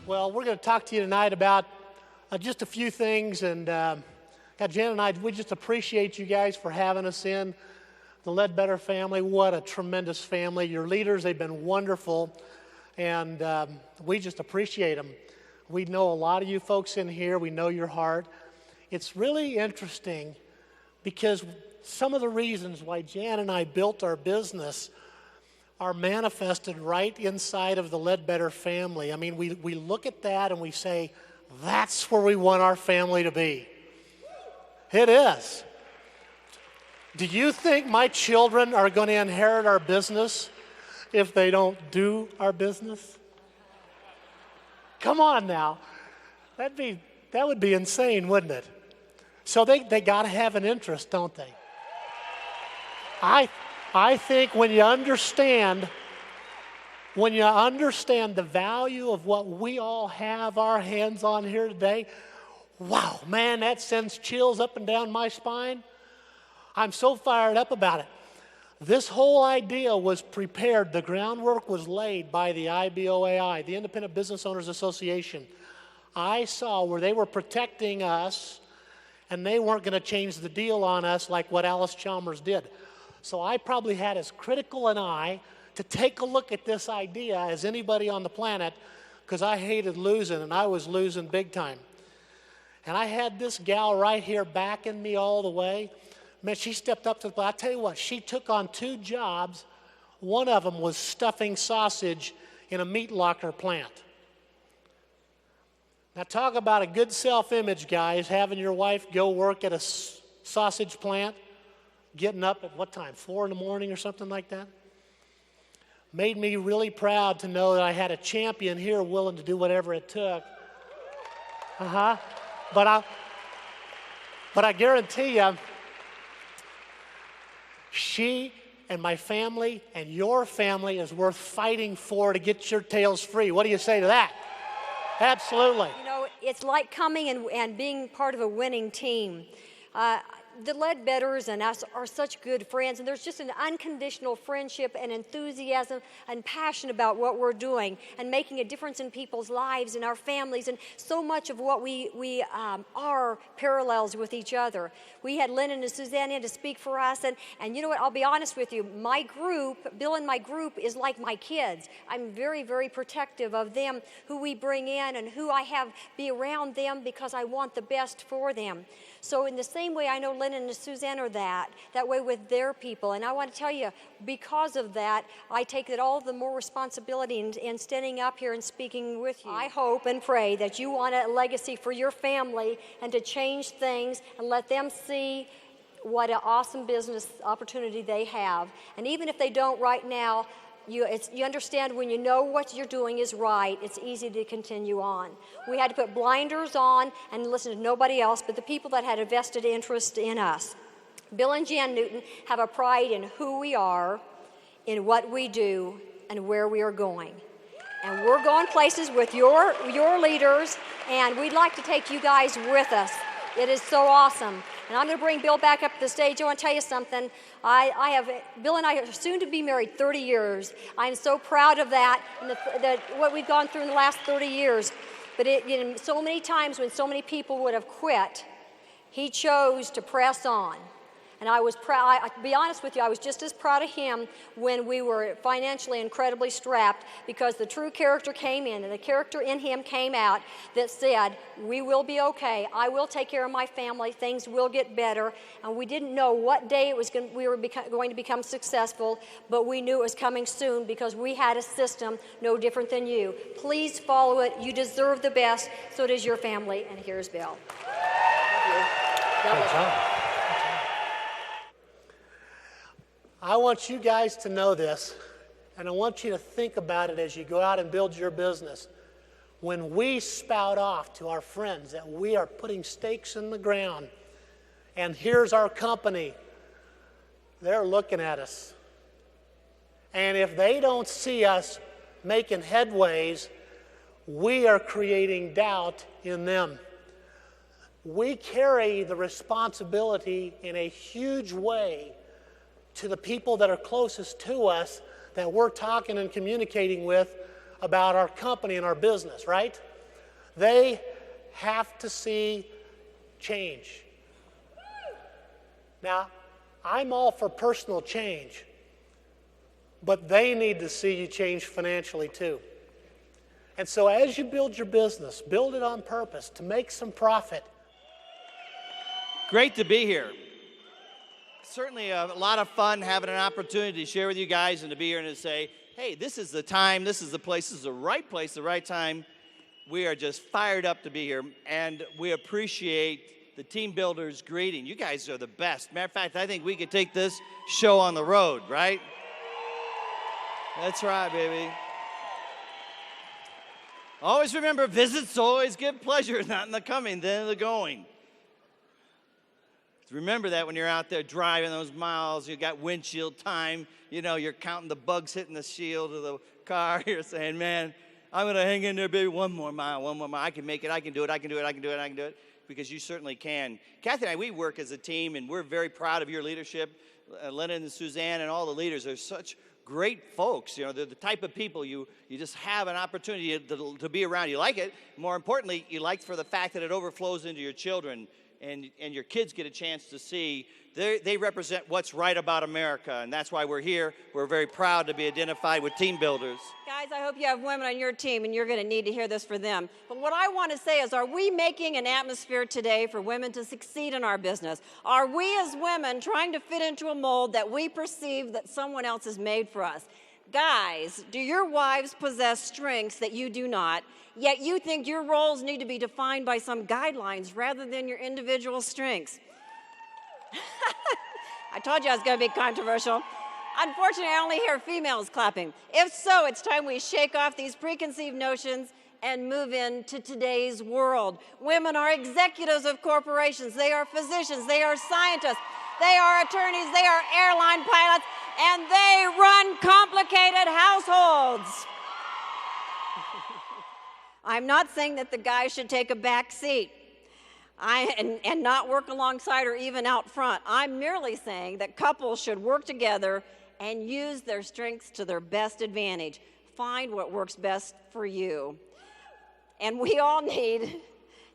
Well, we're going to talk to you tonight about just a few things, and Jan and I, we just appreciate you guys for having us in. The Ledbetter family, what a tremendous family. Your leaders, they've been wonderful, and we just appreciate them. We know a lot of you folks in here. We know your heart. It's really interesting because some of the reasons why Jan and I built our business are manifested right inside of the Ledbetter family. I mean, we look at that and we say, that's where we want our family to be. It is. Do you think my children are going to inherit our business if they don't do our business? Come on now. That would be insane, wouldn't it? So they got to have an interest, don't they? I think when you understand the value of what we all have our hands on here today, wow, man, that sends chills up and down my spine. I'm so fired up about it. This whole idea was prepared, the groundwork was laid by the IBOAI, the Independent Business Owners Association. I saw where they were protecting us and they weren't going to change the deal on us like what Alice Chalmers did. So I probably had as critical an eye to take a look at this idea as anybody on the planet, because I hated losing, and I was losing big time. And I had this gal right here backing me all the way. Man, she stepped up to the plate. I tell you what, she took on 2 jobs. One of them was stuffing sausage in a meat locker plant. Now talk about a good self-image, guys, having your wife go work at a sausage plant, getting up at what time, 4 in the morning or something like that. Made me really proud to know that I had a champion here willing to do whatever it took. But I guarantee you, she and my family and your family is worth fighting for to get your tails free. What do you say to that? Absolutely. You know, it's like coming and being part of a winning team. The Ledbetters and us are such good friends, and there's just an unconditional friendship and enthusiasm and passion about what we're doing and making a difference in people's lives and our families, and so much of what we are parallels with each other. We had Lennon and Suzanne in to speak for us, and you know what, I'll be honest with you, my group, Bill and my group is like my kids. I'm very, very protective of them, who we bring in and who I have be around them because I want the best for them. So in the same way, I know Lennon and Suzanne are that way with their people. And I want to tell you, because of that, I take it all the more responsibility in standing up here and speaking with you. I hope and pray that you want a legacy for your family and to change things and let them see what an awesome business opportunity they have. And even if they don't right now, you understand when you know what you're doing is right, it's easy to continue on. We had to put blinders on and listen to nobody else but the people that had a vested interest in us. Bill and Jan Newton have a pride in who we are, in what we do, and where we are going. And we're going places with your leaders, and we'd like to take you guys with us. It is so awesome. And I'm going to bring Bill back up to the stage. I want to tell you something. Bill and I are soon to be married 30 years. I'm so proud of that and what we've gone through in the last 30 years. But so many times when so many people would have quit, he chose to press on. And I was proud, to be honest with you, I was just as proud of him when we were financially incredibly strapped, because the true character came in, and the character in him came out that said, we will be okay, I will take care of my family, things will get better. And we didn't know what day we were going to become successful, but we knew it was coming soon because we had a system no different than you. Please follow it. You deserve the best. So does your family. And here's Bill. Good job. I want you guys to know this, and I want you to think about it as you go out and build your business. When we spout off to our friends that we are putting stakes in the ground, and here's our company, they're looking at us. And if they don't see us making headways, we are creating doubt in them. We carry the responsibility in a huge way to the people that are closest to us that we're talking and communicating with about our company and our business, right? They have to see change. Now, I'm all for personal change, but they need to see you change financially too. And so as you build your business, build it on purpose to make some profit. Great to be here. Certainly a lot of fun having an opportunity to share with you guys and to be here and to say, hey, this is the time, this is the place, this is the right place, the right time. We are just fired up to be here, and we appreciate the Team Builders greeting. You guys are the best. Matter of fact, I think we could take this show on the road, right? That's right, baby. Always remember, visits always give pleasure, not in the coming, then in the going. Remember that when you're out there driving those miles, you got windshield time, you know, you're counting the bugs hitting the shield of the car. You're saying, man, I'm going to hang in there, baby, one more mile. I can make it, I can do it, because you certainly can. Kathy and I, we work as a team, and we're very proud of your leadership. Lennon and Suzanne and all the leaders are such great folks. You know, they're the type of people you just have an opportunity to be around. You like it. More importantly, you like for the fact that it overflows into your children, and your kids get a chance to see. They represent what's right about America, and that's why we're here. We're very proud to be identified with Team Builders. Guys, I hope you have women on your team, and you're going to need to hear this for them. But what I want to say is, are we making an atmosphere today for women to succeed in our business? Are we as women trying to fit into a mold that we perceive that someone else has made for us? Guys, do your wives possess strengths that you do not, yet you think your roles need to be defined by some guidelines rather than your individual strengths? I told you I was going to be controversial. Unfortunately, I only hear females clapping. If so, it's time we shake off these preconceived notions and move into today's world. Women are executives of corporations. They are physicians. They are scientists. They are attorneys. They are airline pilots. And they run complicated households. I'm not saying that the guy should take a back seat and not work alongside or even out front. I'm merely saying that couples should work together and use their strengths to their best advantage. Find what works best for you. And we all need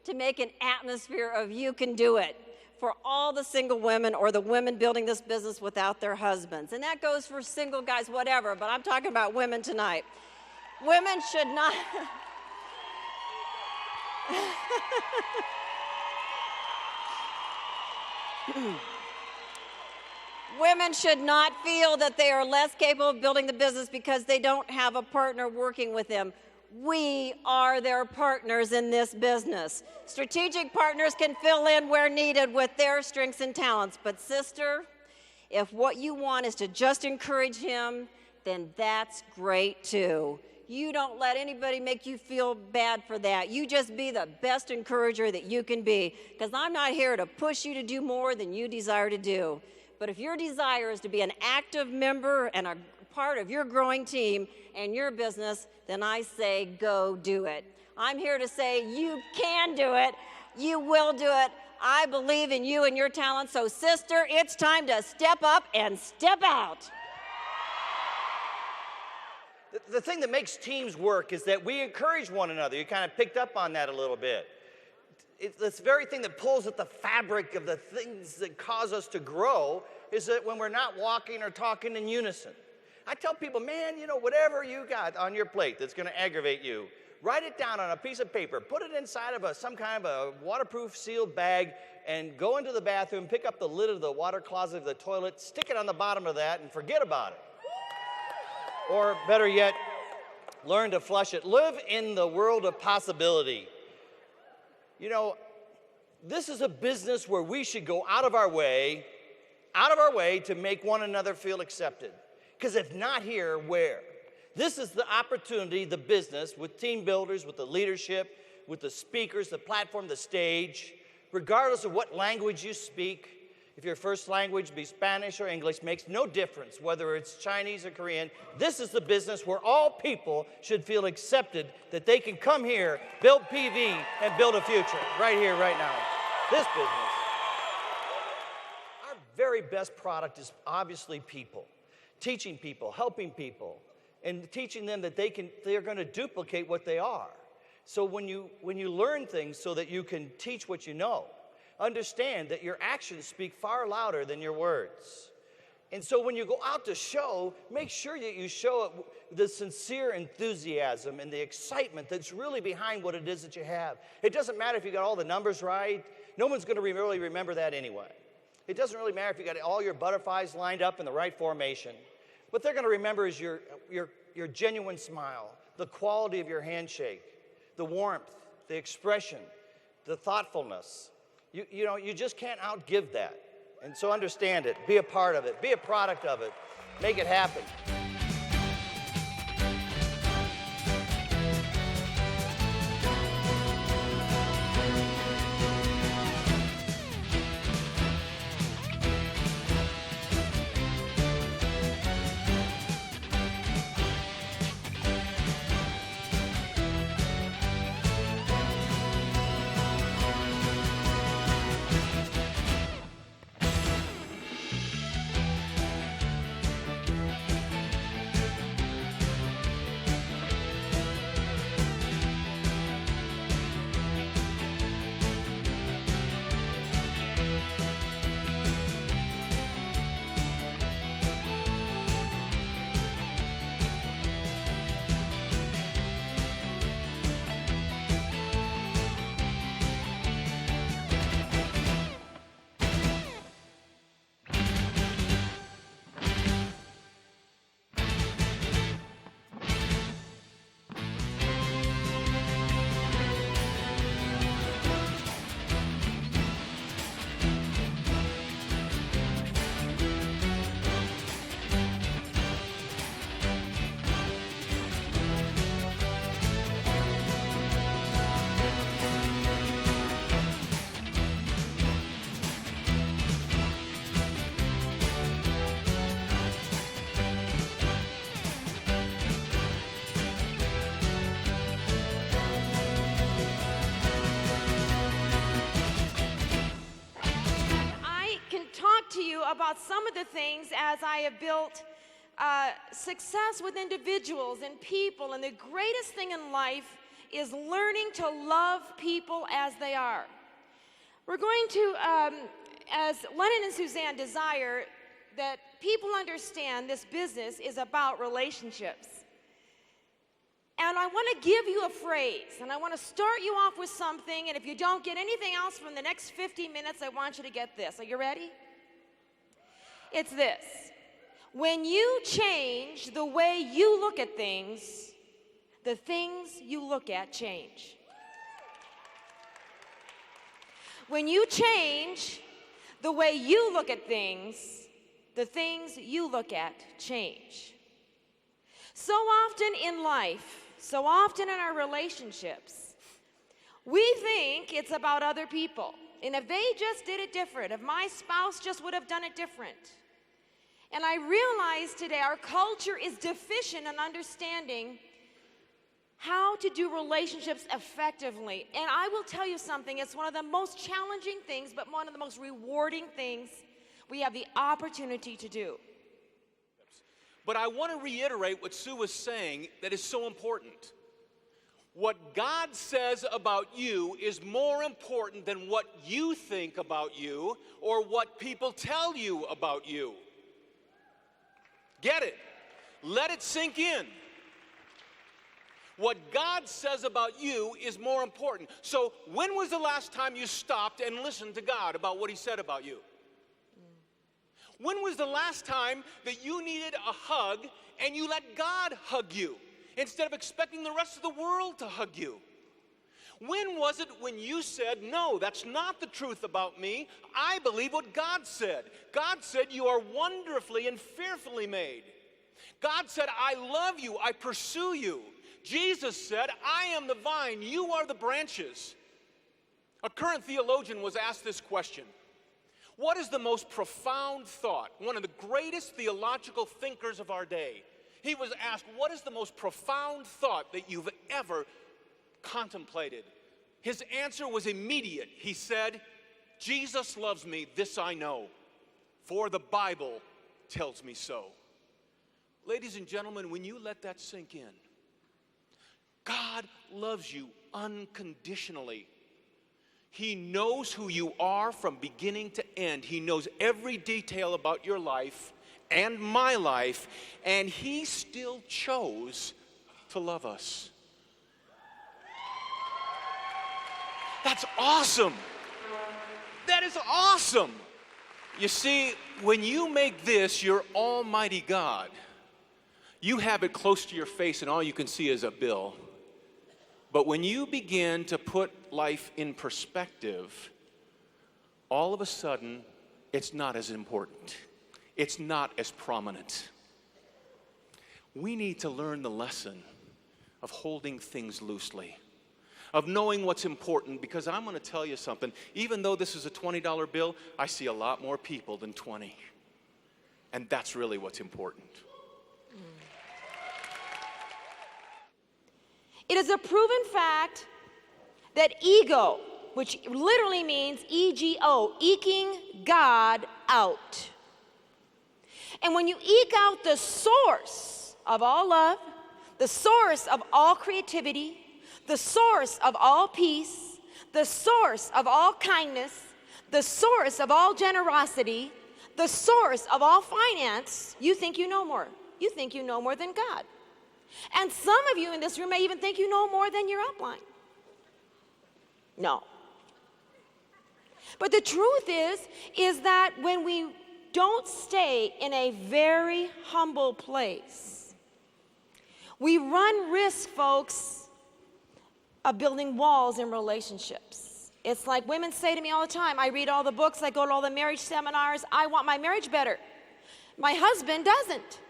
to make an atmosphere of you can do it for all the single women or the women building this business without their husbands. And that goes for single guys, whatever, but I'm talking about women tonight. Women should not... Women should not feel that they are less capable of building the business because they don't have a partner working with them. We are their partners in this business. Strategic partners can fill in where needed with their strengths and talents. But sister, if what you want is to just encourage him, then that's great too. You don't let anybody make you feel bad for that. You just be the best encourager that you can be, because I'm not here to push you to do more than you desire to do. But if your desire is to be an active member and a part of your growing team and your business, then I say go do it. I'm here to say you can do it. You will do it. I believe in you and your talents. So sister, it's time to step up and step out. The thing that makes teams work is that we encourage one another. You kind of picked up on that a little bit. It's this very thing that pulls at the fabric of the things that cause us to grow is that when we're not walking or talking in unison. I tell people, man, you know, whatever you got on your plate that's going to aggravate you, write it down on a piece of paper, put it inside of some kind of a waterproof sealed bag, and go into the bathroom, pick up the lid of the water closet of the toilet, stick it on the bottom of that, and forget about it. Or better yet, learn to flush it. Live in the world of possibility. You know, this is a business where we should go out of our way to make one another feel accepted. Because if not here, where? This is the opportunity, the business, with Team Builders, with the leadership, with the speakers, the platform, the stage, regardless of what language you speak. If your first language be Spanish or English, makes no difference whether it's Chinese or Korean. This is the business where all people should feel accepted, that they can come here, build PV, and build a future right here, right now. This business. Our very best product is obviously people. Teaching people, helping people, and teaching them that they're going to duplicate what they are. So when you learn things so that you can teach what you know, understand that your actions speak far louder than your words. And so when you go out to show, make sure that you show the sincere enthusiasm and the excitement that's really behind what it is that you have. It doesn't matter if you got all the numbers right. No one's going to really remember that anyway. It doesn't really matter if you got all your butterflies lined up in the right formation. What they're going to remember is your genuine smile, the quality of your handshake, the warmth, the expression, the thoughtfulness. You just can't outgive that. And so understand it, be a part of it, be a product of it, make it happen. About some of the things as I have built success with individuals and people, and the greatest thing in life is learning to love people as they are. We're going to, as Lennon and Suzanne desire, that people understand this business is about relationships. And I want to give you a phrase, and I want to start you off with something, and if you don't get anything else from the next 50 minutes, I want you to get this. Are you ready? It's this. When you change the way you look at things, the things you look at change. When you change the way you look at things, the things you look at change. So often in life, so often in our relationships, we think it's about other people. And if they just did it different, if my spouse just would have done it different. And I realize today our culture is deficient in understanding how to do relationships effectively. And I will tell you something, it's one of the most challenging things, but one of the most rewarding things we have the opportunity to do. But I want to reiterate what Sue was saying that is so important. What God says about you is more important than what you think about you or what people tell you about you. Get it? Let it sink in. What God says about you is more important. So when was the last time you stopped and listened to God about what He said about you? When was the last time that you needed a hug and you let God hug you instead of expecting the rest of the world to hug you? When was it when you said, no, that's not the truth about me. I believe what God said. God said you are wonderfully and fearfully made. God said, I love you, I pursue you. Jesus said, I am the vine, you are the branches. A current theologian was asked this question. What is the most profound thought? One of the greatest theological thinkers of our day. He was asked, what is the most profound thought that you've ever contemplated? His answer was immediate. He said, Jesus loves me, this I know, for the Bible tells me so. Ladies and gentlemen, when you let that sink in, God loves you unconditionally. He knows who you are from beginning to end. He knows every detail about your life and my life, and He still chose to love us. That's awesome. That is awesome. You see, when you make this your almighty God, you have it close to your face and all you can see is a bill. But when you begin to put life in perspective, all of a sudden, it's not as important. It's not as prominent. We need to learn the lesson of holding things loosely, of knowing what's important, because I'm going to tell you something. Even though this is a $20 bill, I see a lot more people than 20. And that's really what's important. It is a proven fact that ego, which literally means E-G-O, eking God out. And when you eke out the source of all love, the source of all creativity, the source of all peace, the source of all kindness, the source of all generosity, the source of all finance, you think you know more. You think you know more than God. And some of you in this room may even think you know more than your upline. No. But the truth is that when we don't stay in a very humble place, we run risk, folks, of building walls in relationships. It's like women say to me all the time, I read all the books, I go to all the marriage seminars, I want my marriage better. My husband doesn't.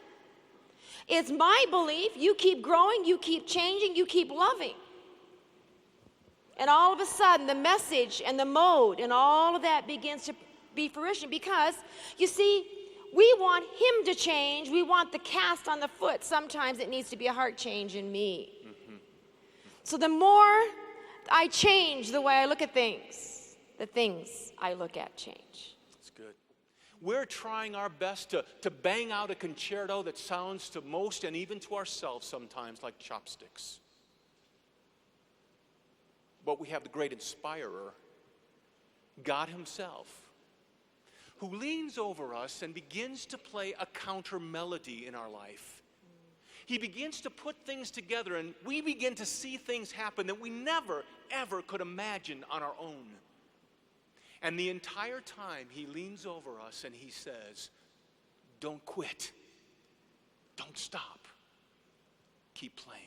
It's my belief, you keep growing, you keep changing, you keep loving. And all of a sudden, the message and the mode and all of that begins to be fruition, because, you see, we want him to change. We want the cast on the foot. Sometimes it needs to be a heart change in me. Mm-hmm. So the more I change the way I look at things, the things I look at change. That's good. We're trying our best to bang out a concerto that sounds to most and even to ourselves sometimes like chopsticks. But we have the great inspirer, God Himself, who leans over us and begins to play a counter melody in our life. He begins to put things together, and we begin to see things happen that we never, ever could imagine on our own. And the entire time, He leans over us and He says, don't quit. Don't stop. Keep playing.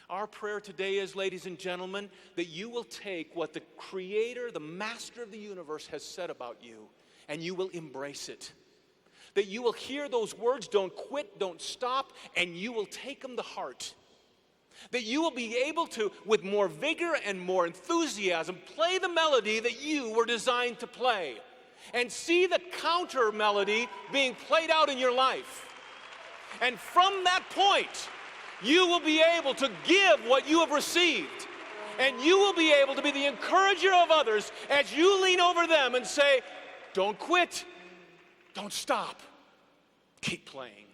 Our prayer today is, ladies and gentlemen, that you will take what the Creator, the Master of the universe has said about you, and you will embrace it. That you will hear those words, don't quit, don't stop, and you will take them to heart. That you will be able to, with more vigor and more enthusiasm, play the melody that you were designed to play. And see the counter melody being played out in your life. And from that point, you will be able to give what you have received. And you will be able to be the encourager of others as you lean over them and say, don't quit, don't stop, keep playing.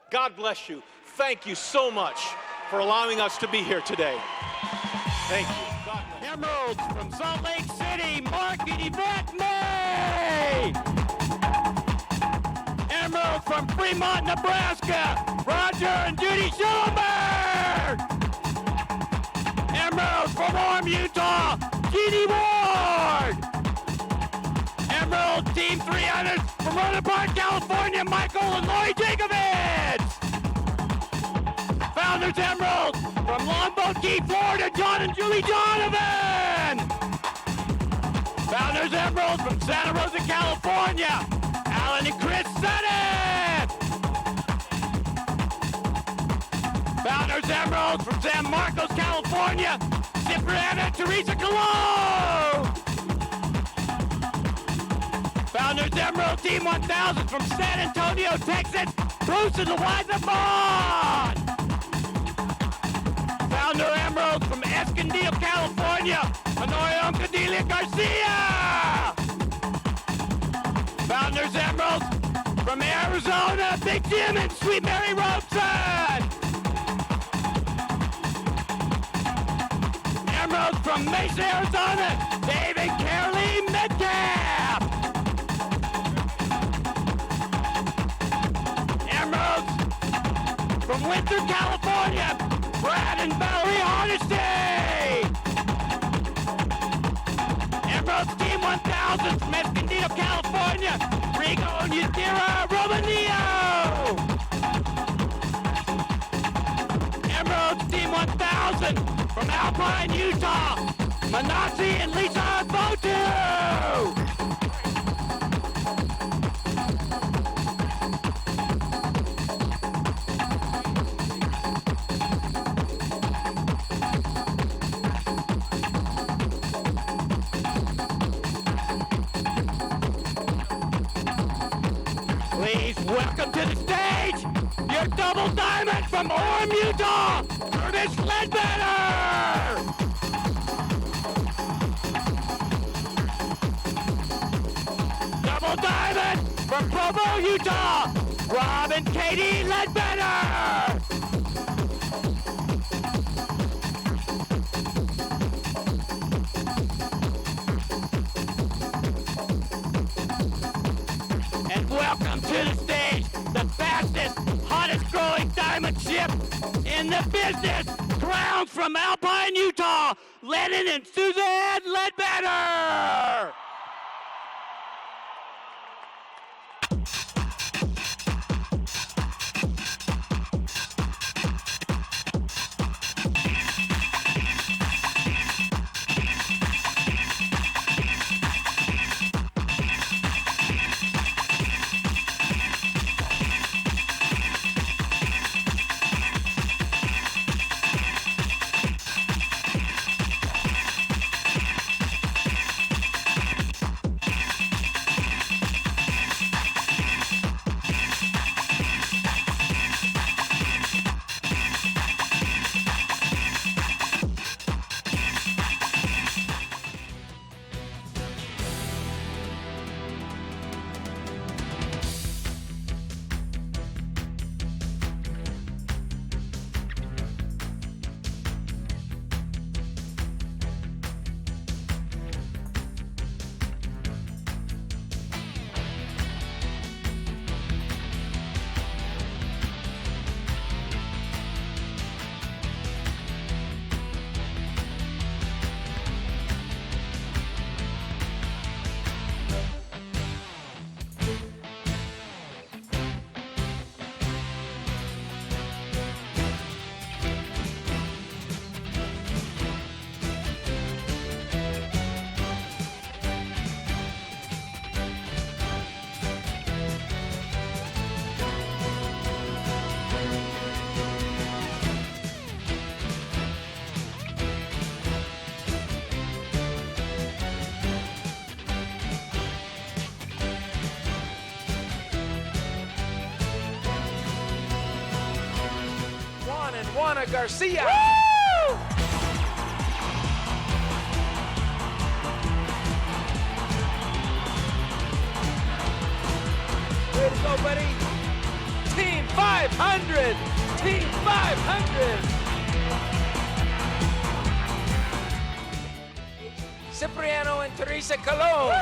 God bless you. Thank you so much for allowing us to be here today. Thank you. God bless. Emeralds from Salt Lake City, Mark and Yvette May. Emeralds from Fremont, Nebraska, Roger and Judy Schulberg. Emeralds from Orem, Utah, Jeannie Ward. Emerald Team 300 from Rohnert Park, California, Michael and Lori Jacobitz. Founders Emerald from Longboat Key, Florida, John and Julie Donovan. Founders Emerald from Santa Rosa, California, Alan and Chris Sennett. Founders Emerald from San Marcos, California, Cipriana and Teresa Cologne. Founders Emerald Team 1000 from San Antonio, Texas, Bruce and Eliza Vaughn. Founder Emerald from Escondido, California, Honorio Cadilia Garcia. Founders Emerald from Arizona, Big Jim and Sweet Mary Robeson. Emeralds from Mesa, Arizona, David Carolee Metcalf. Emeralds from Winter, California, Brad and Valerie Hardesty. Emeralds Team 1000 from Escondido, California, Rigo and Yadira Romanillo. Emeralds Team 1000 from Alpine, Utah, Manasi and Lisa Botu. Please welcome to the stage your double diamond from Orem, Utah, Curtis Ledbetter! Double diamond from Provo, Utah, Rob and Katie Ledbetter! And welcome to the stage, the fastest, hottest growing diamond ship in the business, crowned from Alpine, Utah, Lennon and Suzanne Ledbetter! Juana Garcia. Woo! Way to go, buddy. Team 500. Team 500. Cipriano and Teresa Colon.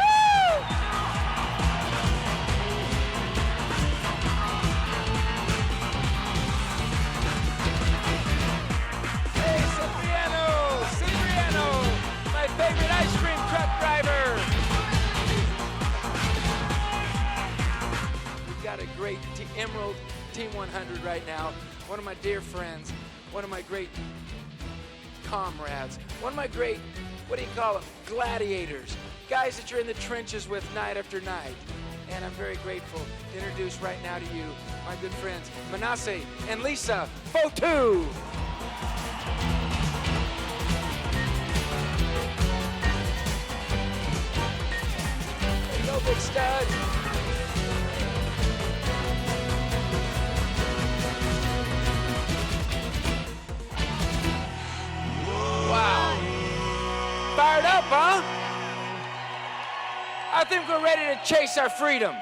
Hey, Cipriano, my favorite ice cream truck driver. We've got a great Emerald Team 100 right now. One of my dear friends, one of my great comrades, one of my great, what do you call them, gladiators, guys that you're in the trenches with night after night. And I'm very grateful to introduce right now to you my good friends, Manasseh and Lisa Fotu. There you go, big stud. Wow. Fired up, huh? I think we're ready to chase our freedom.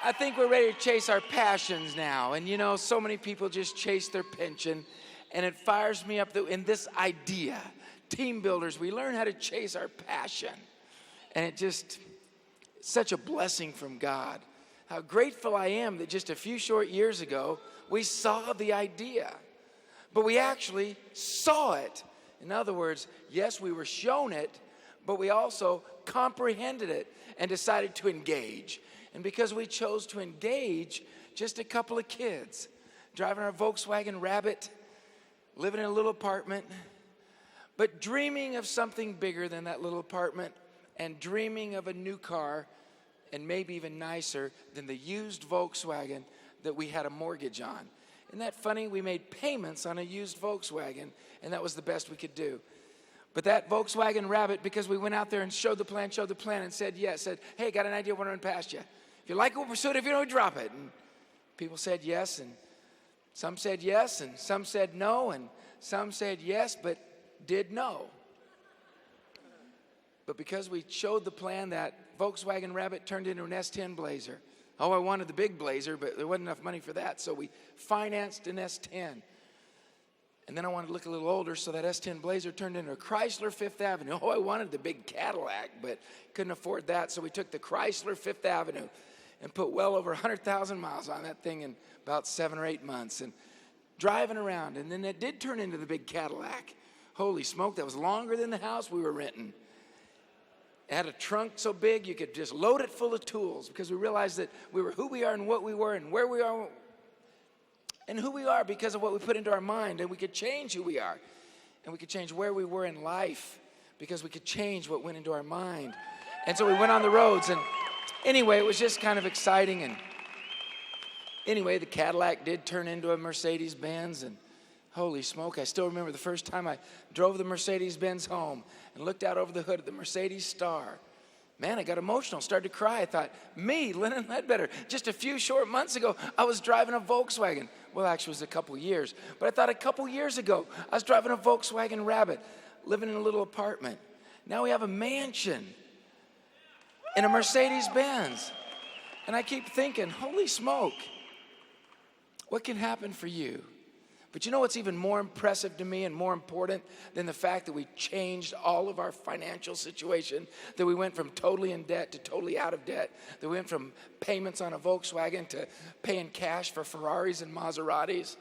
I think we're ready to chase our passions now. And you know, so many people just chase their pension And it fires me up in this idea. Team builders, we learn how to chase our passion. And it just, such a blessing from God. How grateful I am that just a few short years ago, we saw the idea. But we actually saw it. In other words, yes, we were shown it, but we also comprehended it and decided to engage. And because we chose to engage, just a couple of kids, driving our Volkswagen Rabbit, living in a little apartment, but dreaming of something bigger than that little apartment and dreaming of a new car and maybe even nicer than the used Volkswagen that we had a mortgage on. Isn't that funny? We made payments on a used Volkswagen, and that was the best we could do. But that Volkswagen Rabbit, because we went out there and showed the plan, and said yes, said, hey, got an idea, want to run past you. If you like it, we'll pursue it. If you don't, drop it. And people said yes, and some said yes, and some said no, and some said yes, but did no. But because we showed the plan, that Volkswagen Rabbit turned into an S10 Blazer. Oh, I wanted the big Blazer, but there wasn't enough money for that, so we financed an S10. And then I wanted to look a little older, so that S10 Blazer turned into a Chrysler Fifth Avenue. Oh, I wanted the big Cadillac, but couldn't afford that, so we took the Chrysler Fifth Avenue and put well over 100,000 miles on that thing in about 7 or 8 months, and driving around. And then it did turn into the big Cadillac. Holy smoke, that was longer than the house we were renting. It had a trunk so big you could just load it full of tools, because we realized that we were who we are and what we were and where we are and who we are because of what we put into our mind, and we could change who we are, and we could change where we were in life because we could change what went into our mind. And so we went on the roads, and anyway, it was just kind of exciting. And anyway, the Cadillac did turn into a Mercedes-Benz, and holy smoke, I still remember the first time I drove the Mercedes-Benz home and looked out over the hood of the Mercedes Star. Man, I got emotional, started to cry. I thought, me, Lennon Ledbetter, just a few short months ago, I was driving a Volkswagen. Well, actually, it was a couple years. But I thought a couple years ago, I was driving a Volkswagen Rabbit, living in a little apartment. Now we have a mansion and a Mercedes-Benz. And I keep thinking, holy smoke, what can happen for you? But you know what's even more impressive to me and more important than the fact that we changed all of our financial situation, that we went from totally in debt to totally out of debt, that we went from payments on a Volkswagen to paying cash for Ferraris and Maseratis,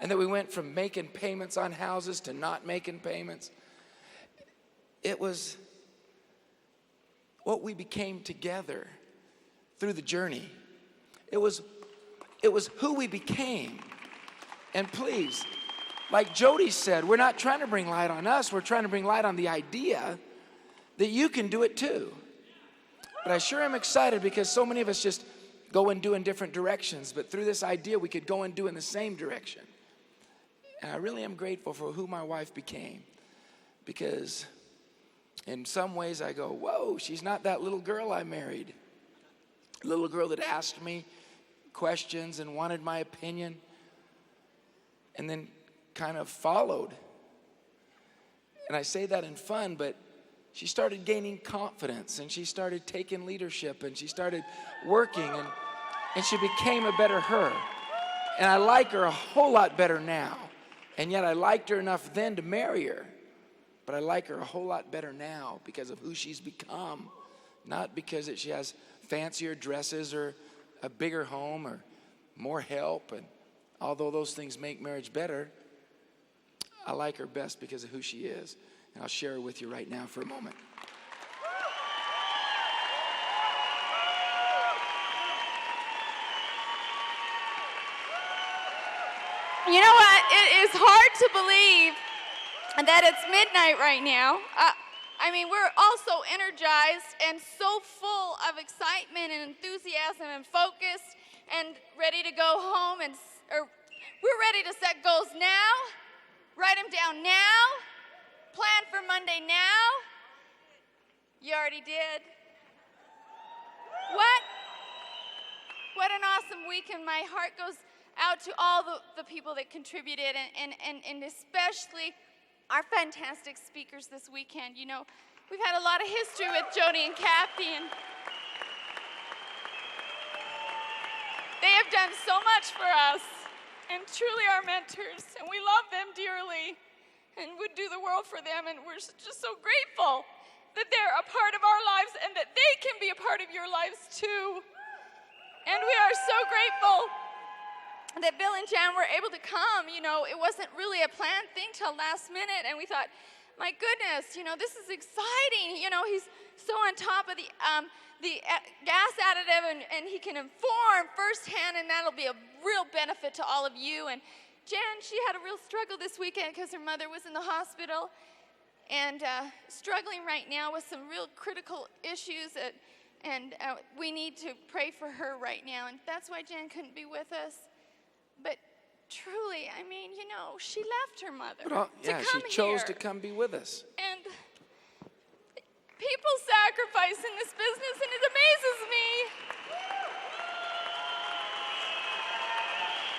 and that we went from making payments on houses to not making payments. It was what we became together through the journey. It was who we became. And please, like Jody said, we're not trying to bring light on us. We're trying to bring light on the idea that you can do it too. But I sure am excited because so many of us just go and do in different directions. But through this idea, we could go and do in the same direction. And I really am grateful for who my wife became. Because in some ways I go, whoa, she's not that little girl I married. A little girl that asked me questions and wanted my opinion, and then kind of followed. And I say that in fun, but she started gaining confidence, and she started taking leadership, and she started working, and she became a better her. And I like her a whole lot better now. And yet I liked her enough then to marry her. But I like her a whole lot better now because of who she's become. Not because she has fancier dresses or a bigger home or more help, and although those things make marriage better, I like her best because of who she is. And I'll share her with you right now for a moment. You know what? It is hard to believe that it's midnight right now. I mean, we're all so energized and so full of excitement and enthusiasm and focus and ready to go home, or we're ready to set goals now, write them down now, plan for Monday now. You already did. What an awesome weekend. My heart goes out to all the people that contributed, and especially our fantastic speakers this weekend. You know, we've had a lot of history with Jody and Kathy, and they have done so much for us. and truly our mentors, and we love them dearly and would do the world for them, and we're just so grateful that they're a part of our lives and that they can be a part of your lives too. And we are so grateful that Bill and Jan were able to come. You know, it wasn't really a planned thing till last minute, and we thought, my goodness, you know, this is exciting. You know, he's so on top of the gas additive, and he can inform firsthand, and that'll be a real benefit to all of you. And Jan, she had a real struggle this weekend because her mother was in the hospital and struggling right now with some real critical issues, and we need to pray for her right now, and that's why Jan couldn't be with us. But truly, I mean, you know, she left her mother to come she chose here. to come be with us. And people sacrifice in this business, and it amazes me.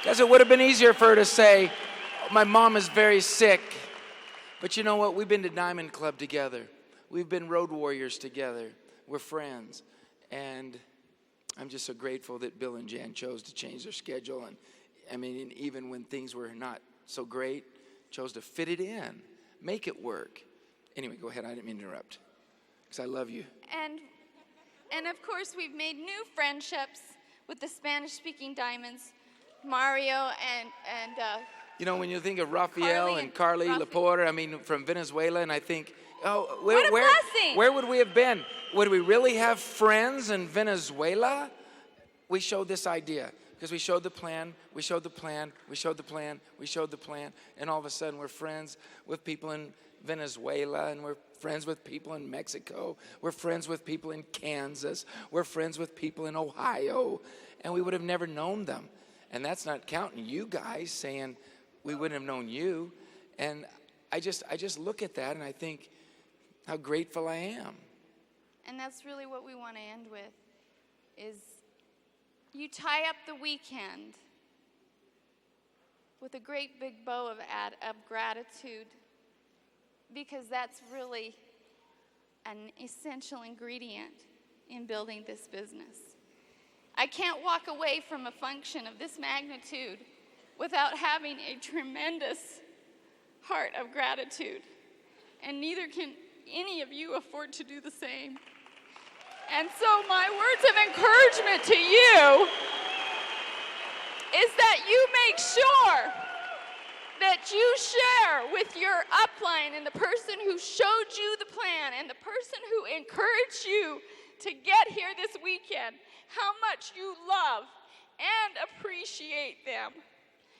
Because it would have been easier for her to say, my mom is very sick. But you know what? We've been to Diamond Club together. We've been road warriors together. We're friends. And I'm just so grateful that Bill and Jan chose to change their schedule. And I mean, even when things were not so great, chose to fit it in, make it work. Anyway, go ahead. I didn't mean to interrupt, because I love you. And of course, we've made new friendships with the Spanish-speaking diamonds, Mario and you know, when you think of Rafael and Carly Laporte, I mean, from Venezuela, and I think, oh, what a blessing. Where would we have been? Would we really have friends in Venezuela? We showed this idea. Because we showed the plan, we showed the plan, we showed the plan, we showed the plan, and all of a sudden we're friends with people in Venezuela, and we're friends with people in Mexico, we're friends with people in Kansas, we're friends with people in Ohio, and we would have never known them. And that's not counting you guys saying we wouldn't have known you. And I just look at that and I think how grateful I am. And that's really what we want to end with, is you tie up the weekend with a great big bow of gratitude, because that's really an essential ingredient in building this business. I can't walk away from a function of this magnitude without having a tremendous heart of gratitude, and neither can any of you afford to do the same. And so my words of encouragement to you is that you make sure that you share with your upline and the person who showed you the plan and the person who encouraged you to get here this weekend how much you love and appreciate them.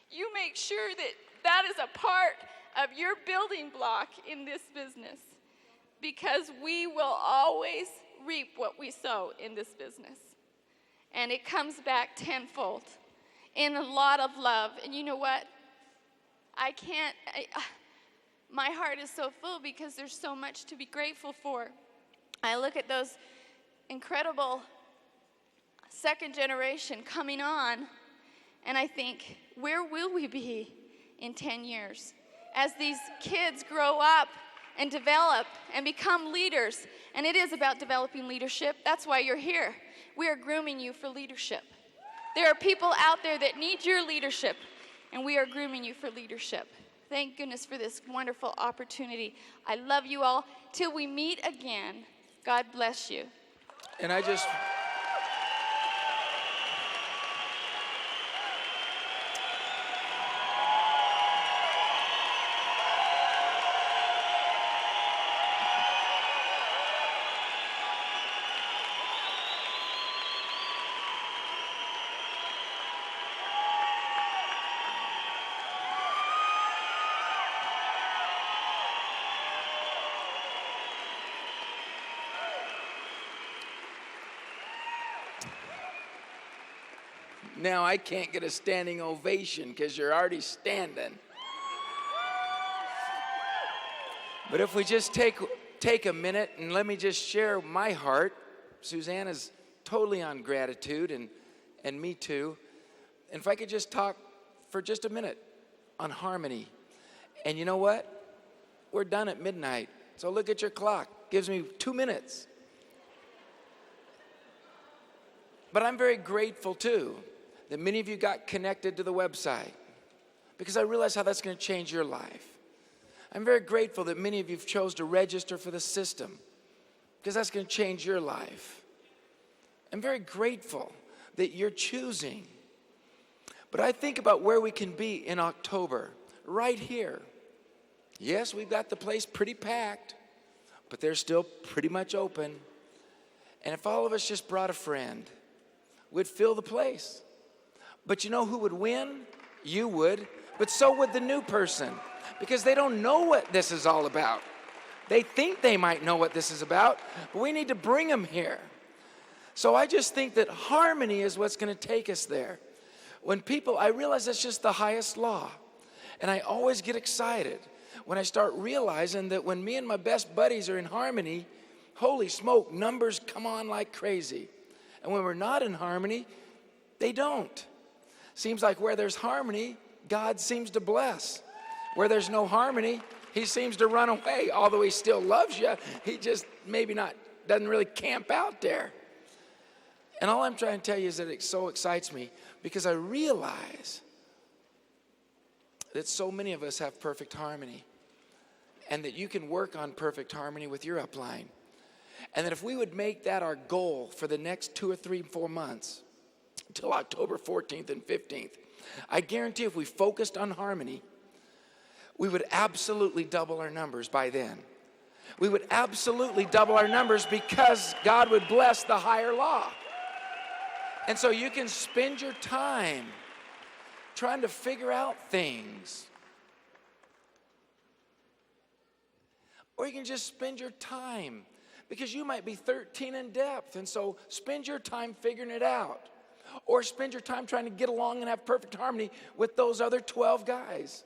You make sure that that is a part of your building block in this business, because we will always reap what we sow in this business. And it comes back tenfold in a lot of love. And you know what? My heart is so full because there's so much to be grateful for. I look at those incredible second generation coming on, and I think, where will we be in 10 years? As these kids grow up and develop and become leaders. And it is about developing leadership. That's why you're here. We are grooming you for leadership. There are people out there that need your leadership, and we are grooming you for leadership. Thank goodness for this wonderful opportunity. I love you all. Till we meet again, God bless you. And I just... Now I can't get a standing ovation because you're already standing. But if we just take a minute and let me just share my heart. Suzanne is totally on gratitude, and me too. And if I could just talk for just a minute on harmony. And you know what? We're done at midnight. So look at your clock. Gives me 2 minutes. But I'm very grateful too that many of you got connected to the website. because I realize how that's going to change your life. I'm very grateful that many of you chose to register for the system, because that's going to change your life. I'm very grateful that you're choosing. But I think about where we can be in October, right here. Yes, we've got the place pretty packed, but they're still pretty much open. And if all of us just brought a friend, we'd fill the place. But you know who would win? You would, but so would the new person, because they don't know what this is all about. They think they might know what this is about, but we need to bring them here. So I just think that harmony is what's going to take us there. When people, I realize that's just the highest law. And I always get excited when I start realizing that when me and my best buddies are in harmony, holy smoke, numbers come on like crazy. And when we're not in harmony, they don't. Seems like where there's harmony, God seems to bless. Where there's no harmony, he seems to run away. Although he still loves you, he just maybe not, doesn't really camp out there. And all I'm trying to tell you is that it so excites me because I realize that so many of us have perfect harmony, and that you can work on perfect harmony with your upline. And that if we would make that our goal for the next 2 or 3, 4 months, until October 14th and 15th, I guarantee if we focused on harmony, we would absolutely double our numbers by then. We would absolutely double our numbers because God would bless the higher law. And so you can spend your time trying to figure out things. Or you can just spend your time, because you might be 13 in depth, and so spend your time figuring it out. Or spend your time trying to get along and have perfect harmony with those other 12 guys.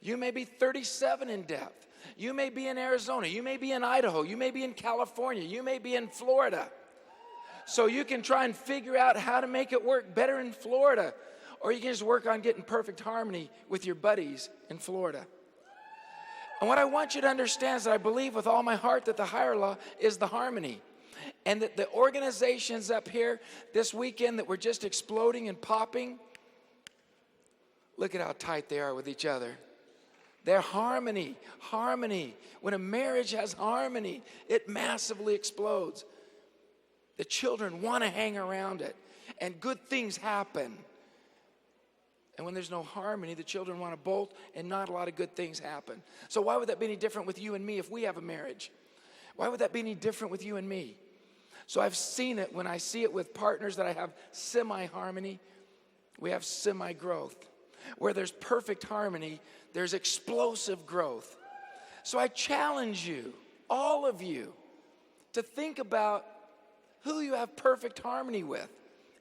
You may be 37 in depth. You may be in Arizona. You may be in Idaho. You may be in California. You may be in Florida. So you can try and figure out how to make it work better in Florida. Or you can just work on getting perfect harmony with your buddies in Florida. And what I want you to understand is that I believe with all my heart that the higher law is the harmony. And that the organizations up here this weekend that were just exploding and popping, look at how tight they are with each other. They're harmony. When a marriage has harmony, it massively explodes. The children want to hang around it, and good things happen. And when there's no harmony, the children want to bolt, and not a lot of good things happen. So why would that be any different with you and me if we have a marriage? Why would that be any different with you and me? So I've seen it when I see it with partners that I have semi-harmony, we have semi-growth. Where there's perfect harmony, there's explosive growth. So I challenge you, all of you, to think about who you have perfect harmony with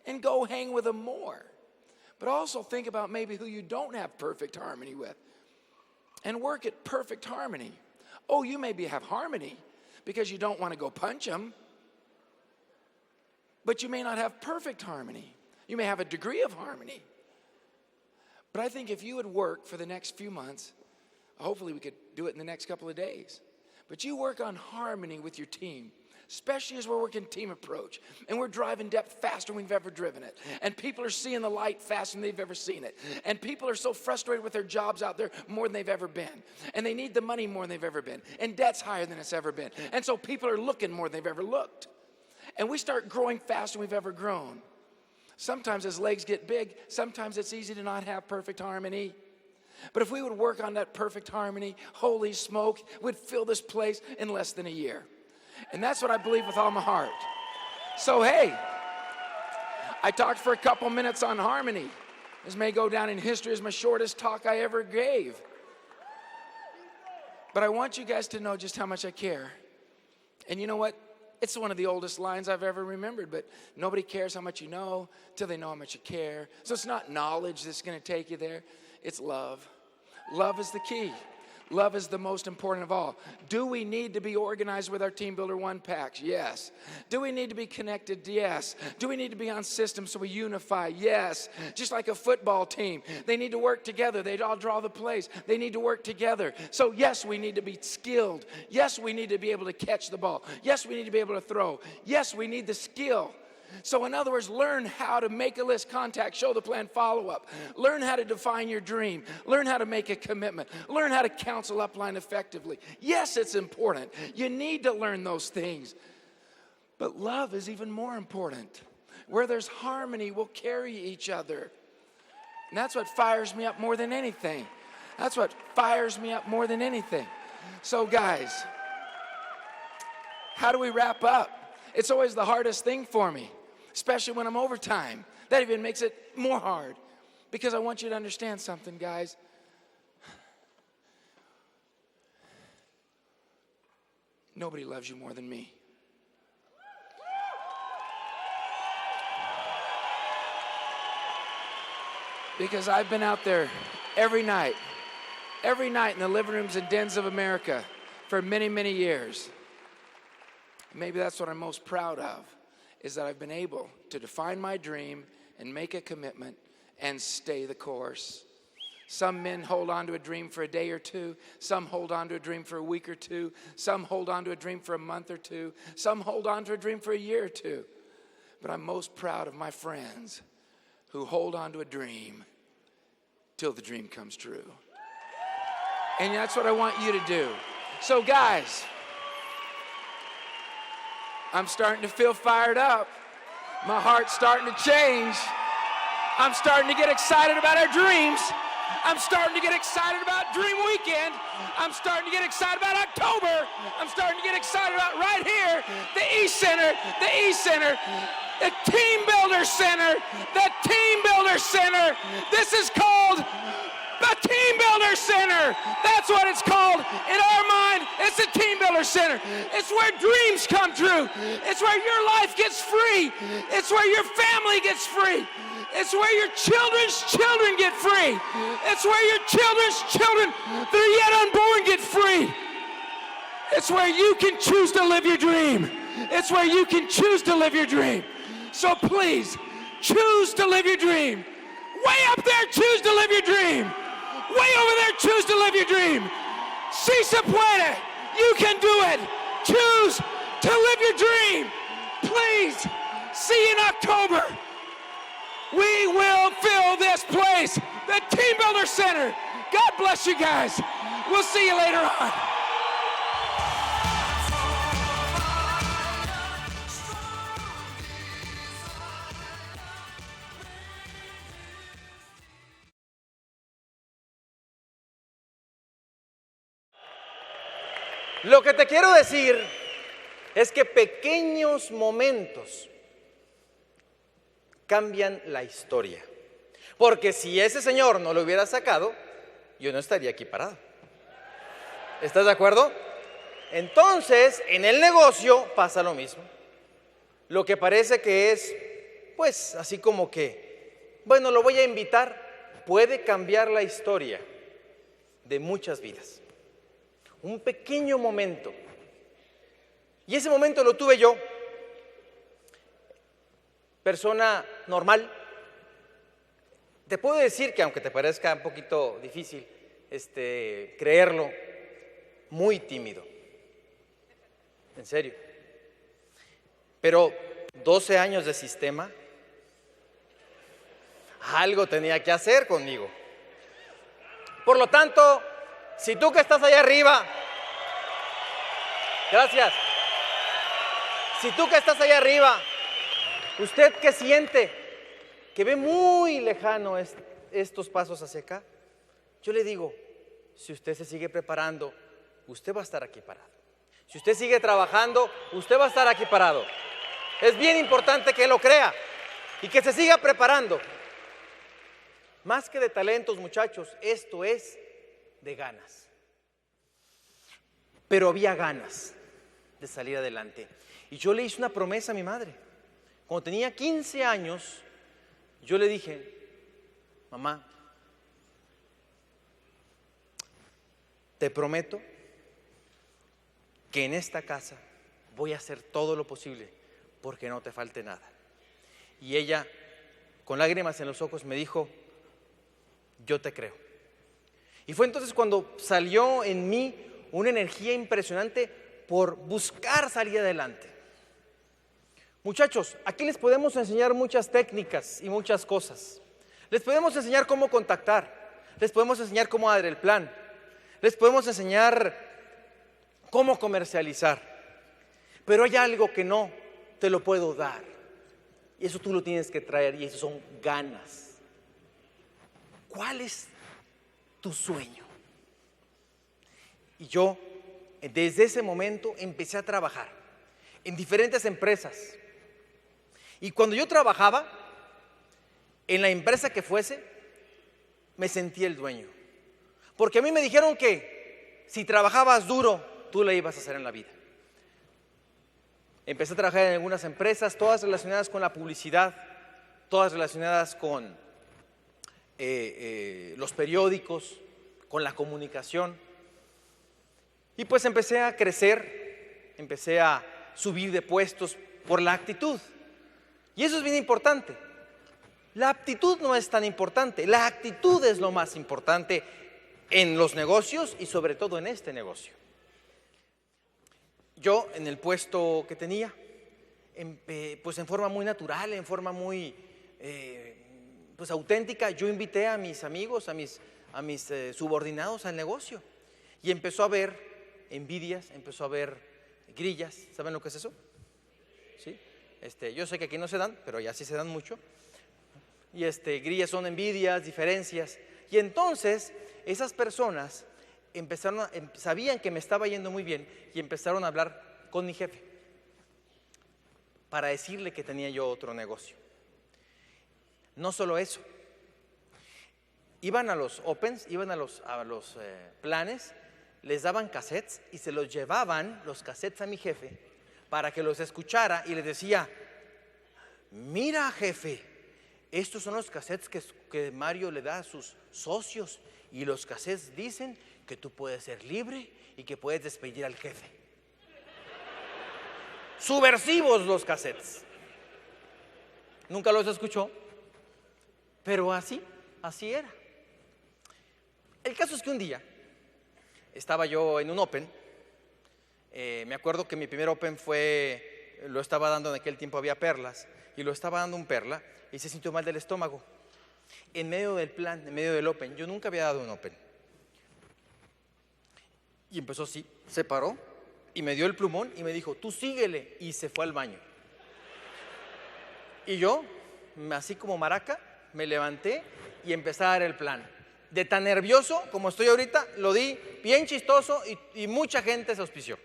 and go hang with them more. But also think about maybe who you don't have perfect harmony with and work at perfect harmony. Oh, you maybe have harmony because you don't want to go punch them, but you may not have perfect harmony. You may have a degree of harmony. But I think if you would work for the next few months, hopefully we could do it in the next couple of days, but you work on harmony with your team, especially as we're working team approach, and we're driving depth faster than we've ever driven it, and people are seeing the light faster than they've ever seen it, and people are so frustrated with their jobs out there more than they've ever been, and they need the money more than they've ever been, and debt's higher than it's ever been, and so people are looking more than they've ever looked, and we start growing faster than we've ever grown. Sometimes as legs get big, sometimes it's easy to not have perfect harmony. But if we would work on that perfect harmony, holy smoke, we'd fill this place in less than a year. And that's what I believe with all my heart. So hey, I talked for a couple minutes on harmony. This may go down in history as my shortest talk I ever gave. But I want you guys to know just how much I care. And you know what? It's one of the oldest lines I've ever remembered, but nobody cares how much you know till they know how much you care. So it's not knowledge that's going to take you there. It's love. Love is the key. Love is the most important of all. Do we need to be organized with our Team Builder 1 packs? Yes. Do we need to be connected? Yes. Do we need to be on systems so we unify? Yes. Just like a football team, they need to work together. They all draw the plays. They need to work together. So yes, we need to be skilled. Yes, we need to be able to catch the ball. Yes, we need to be able to throw. Yes, we need the skill. So in other words, learn how to make a list, contact, show the plan, follow up. Learn how to define your dream. Learn how to make a commitment. Learn how to counsel upline effectively. Yes, it's important. You need to learn those things. But love is even more important. Where there's harmony, we'll carry each other. And that's what fires me up more than anything. That's what fires me up more than anything. So guys, how do we wrap up? It's always the hardest thing for me, especially when I'm overtime. That even makes it more hard, because I want you to understand something, guys. Nobody loves you more than me. Because I've been out there every night in the living rooms and dens of America for many, many years. Maybe that's what I'm most proud of, is that I've been able to define my dream and make a commitment and stay the course. Some men hold on to a dream for a day or two. Some hold on to a dream for a week or two. Some hold on to a dream for a month or two. Some hold on to a dream for a year or two. But I'm most proud of my friends who hold on to a dream till the dream comes true. And that's what I want you to do. So guys, I'm starting to feel fired up. My heart's starting to change. I'm starting to get excited about our dreams. I'm starting to get excited about Dream Weekend. I'm starting to get excited about October. I'm starting to get excited about right here, the East Center, the Teambuilders Center, the Teambuilders Center. This is called the Teambuilders Center. That's what it's called. In our mind, it's the Teambuilders Center. It's where dreams come true. It's where your life gets free. It's where your family gets free. It's where your children's children get free. It's where your children's children that are yet unborn get free. It's where you can choose to live your dream. It's where you can choose to live your dream. So please, choose to live your dream. Way up there, choose to live your dream. Way over there, choose to live your dream. Si se puede. You can do it. Choose to live your dream. Please, see you in October. We will fill this place, the Teambuilders Center. God bless you guys. We'll see you later on. Lo que te quiero decir es que pequeños momentos cambian la historia. Porque si ese señor no lo hubiera sacado, yo no estaría aquí parado. ¿Estás de acuerdo? Entonces, en el negocio pasa lo mismo. Lo que parece que es, pues, así como que, bueno, lo voy a invitar, puede cambiar la historia de muchas vidas. Un pequeño momento. Y ese momento lo tuve yo. Persona normal. Te puedo decir que, aunque te parezca un poquito difícil creerlo, muy tímido. En serio. Pero 12 años de sistema, algo tenía que hacer conmigo. Por lo tanto, si tú que estás allá arriba, gracias. Si tú que estás allá arriba, usted que siente que ve muy lejano estos pasos hacia acá, yo le digo, si usted se sigue preparando, usted va a estar aquí parado. Si usted sigue trabajando, usted va a estar aquí parado. Es bien importante que lo crea y que se siga preparando. Más que de talentos, muchachos, esto es de ganas. Pero había ganas de salir adelante. Y yo le hice una promesa a mi madre. Cuando tenía 15 años, yo le dije, mamá, te prometo que en esta casa voy a hacer todo lo posible porque no te falte nada. Y ella, con lágrimas en los ojos, me dijo, yo te creo. Y fue entonces cuando salió en mí una energía impresionante por buscar salir adelante. Muchachos, aquí les podemos enseñar muchas técnicas y muchas cosas. Les podemos enseñar cómo contactar, les podemos enseñar cómo dar el plan, les podemos enseñar cómo comercializar. Pero hay algo que no te lo puedo dar. Y eso tú lo tienes que traer, y eso son ganas. ¿Cuál es tu sueño? Y yo, desde ese momento, empecé a trabajar en diferentes empresas. Y cuando yo trabajaba, en la empresa que fuese, me sentía el dueño. Porque a mí me dijeron que si trabajabas duro, tú la ibas a hacer en la vida. Empecé a trabajar en algunas empresas, todas relacionadas con la publicidad, todas relacionadas con los periódicos, con la comunicación. Y pues empecé a crecer, empecé a subir de puestos por la actitud. Y eso es bien importante. La aptitud no es tan importante, la actitud es lo más importante en los negocios y sobre todo en este negocio. Yo en el puesto que tenía, pues en forma muy natural, en forma muy pues auténtica, yo invité a mis amigos, a mis subordinados al negocio. Y empezó a haber envidias, empezó a haber grillas. ¿Saben lo que es eso? ¿Sí? Yo sé que aquí no se dan, pero ya sí se dan mucho. Y grillas son envidias, diferencias. Y entonces esas personas sabían que me estaba yendo muy bien y empezaron a hablar con mi jefe para decirle que tenía yo otro negocio. No solo eso, iban a los opens, iban a los planes, les daban cassettes y se los llevaban los cassettes a mi jefe para que los escuchara, y les decía: mira, jefe, estos son los cassettes que Mario le da a sus socios, y los cassettes dicen que tú puedes ser libre y que puedes despedir al jefe. Subversivos los cassettes. Nunca los escuchó, pero así era. El caso es que un día estaba yo en un open. Me acuerdo que mi primer open lo estaba dando, en aquel tiempo había perlas, y lo estaba dando un perla y se sintió mal del estómago. En medio del plan, en medio del open, yo nunca había dado un open. Y empezó así, se paró y me dio el plumón y me dijo: tú síguele, y se fue al baño. Y yo, así como maraca, me levanté y empecé a dar el plan. De tan nervioso como estoy ahorita, lo di bien chistoso y mucha gente se auspició.